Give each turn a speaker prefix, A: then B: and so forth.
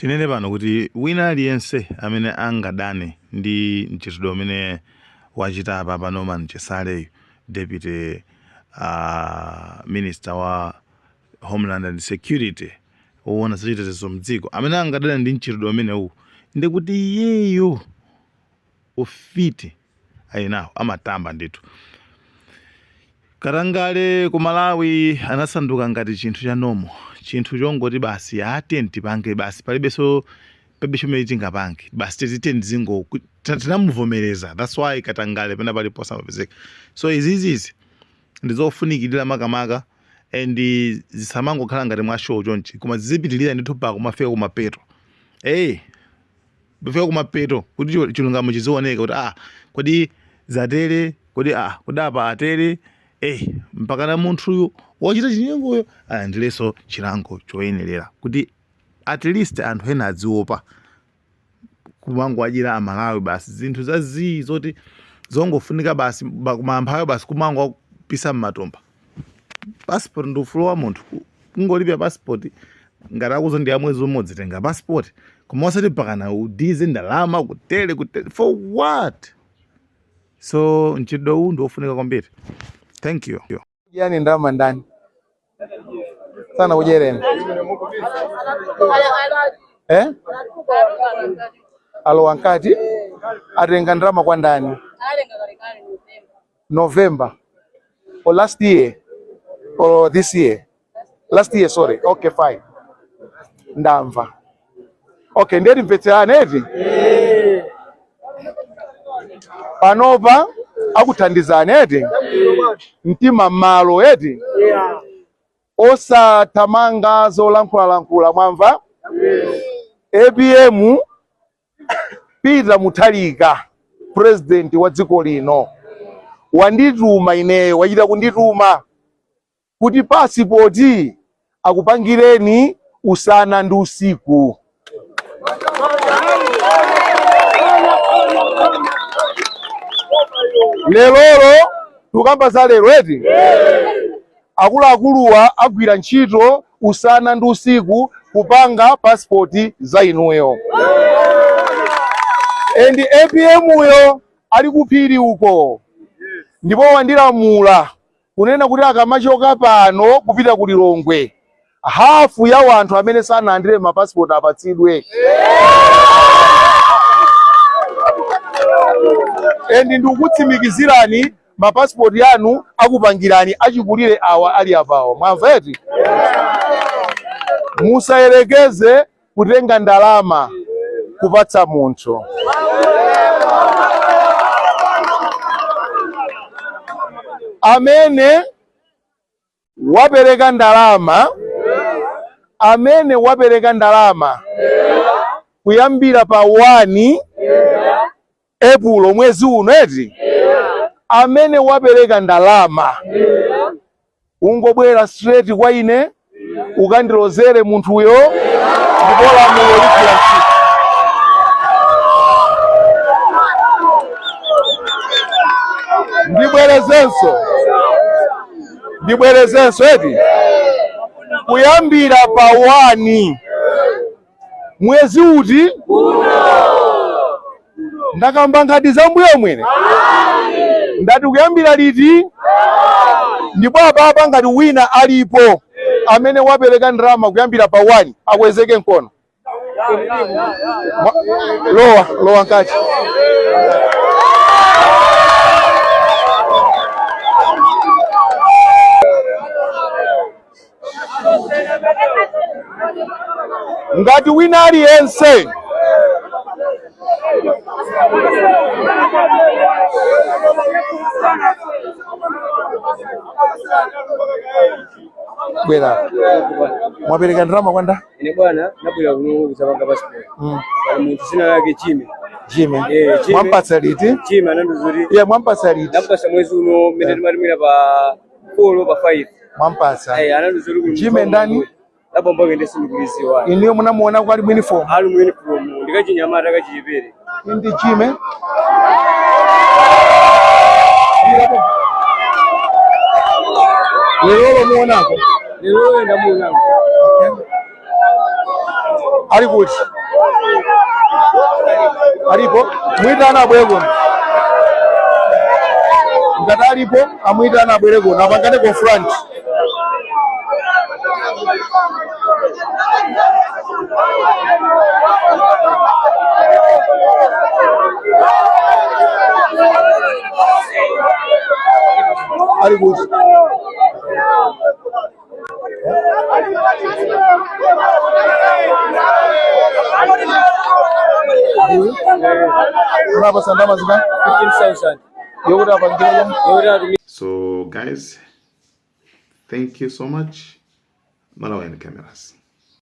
A: tinene pano kuti wina aliyense amene angadane ndi mchitidwe umene wachita apa Norman Chesaleyo, Deputy Minister wa Homeland and Security uwona zachitetezo mdziko, amene angadane ndi mchitidwe umenewu ndi kuti iyeyo ufiti ayinawo amatamba ndithu. Katangale ku Malawi anasanduka ngati chinthu cha nomo, chinthu chongoti basi atenti pange basi palibenso chomwe tingapange basi tizitendi zingo tinamuvomereza. That's why Katangale pena palipo samapezeka. So izizi ndizofunikirira makamaka and zisamangokhala ngati mwa show chonchi, koma zizipitirira ndithu pa kumafika kumapeto. Befika kumapeto kuti chilungamo chizioneka kuti kodi zatere kodi apa atere mpaka na munthu wochita chinyengoyo ndileso chilango choyenerera kuti at least anthu ena adziopa kumangowachira Amalawi basi zinthu zazi zoti zongofunika basi kumamphayo basi kumangopisa m'matumba. Passport ndi ufulu wa munthu, kungolipia passport ngati akuzo ndi amwezi umodzi tenga passport, koma osati pakana udize ndalama kutele for what? So mchitidwe uwu ndi wofunika kwambiri. Thank you.
B: Yani ndama ndani sana ujereni alo wankati atenga ndama kwa ndani November or last year or this year? Last year, sorry. Okay, fine. Ndamva. Okay, ndeti mvetserane eti? Panopa akuthandizana eti? Mtima malo eti? Osathamanga zolankhula mwamva? ABM Peter Mutharika, president wa dziko lino, wandituma ineyo, wachita kundituma kuti pasipoti akupangireni usana ndi usiku. Lelolo tukamba za lero eti? Akuluakuluwa agwira ntchito usana ndi usiku kupanga pasipoti za inuyo. And ABM uyo ali kuphiri uko, ndipo wandilamula kunena kuti akamachoka pano kupita ku Lilongwe, hafu ya wanthu amene sanalandire mapasipoti apatsidwe. Endi ndikutsimikizirani mapasipoti yanu akupangirani achikulire awa ali apawo. Mwamva eti? Musayerekeze kutenga ndalama kupatsa munthu. Amene wapereka ndalama kuyambira pa 1 April mwezi uno eti? Amene wapereka ndalama ungobwera straight kwa ine ukandilozere munthuyo ndipo lamulo likira ntchito. Ndibwerezenso eti? Kuyambira pa 1 mwezi uti? Ndakamba ngati zambuyo mwene? Ndati kuyambira liti? Ndipo apapa ngati wina alipo amene wapereka ndalama kuyambira pa 1 akwezeke mkono. Lowa nkati. Ngati wina aliyense bwera mwapereka ndalama kwanda?
C: Ine bwana nabwera kuno kusapanga passport. Bali munthu sina lake Jimmy.
B: Mwampatsa liti?
C: Jimmy ananduzuri.
B: Mwampatsa liti?
C: Nampasa mwezi uno mmene timalimira pa 4 pa 5.
B: Mwampatsa.
C: Ananduzuri ku
B: Jimmy ndani?
C: Labomba ngende simukuliziwa.
B: Iniyo munamuona kwa ali uniform?
C: Ali uniform. Ndikachinyamata kachipere.
B: Ndi Jimmy? Lero muonako?
C: Lero ndamuona.
B: Ali kuti? Alipo mwitana abweko. Ngati alipo amwitana abwereko napangane ku front. Ali good. Berapa sandal Mas Kan?
C: 15,000.
B: Ya udah panggil.
C: Ya udah.
A: So guys, thank you so much. Malawan cameras.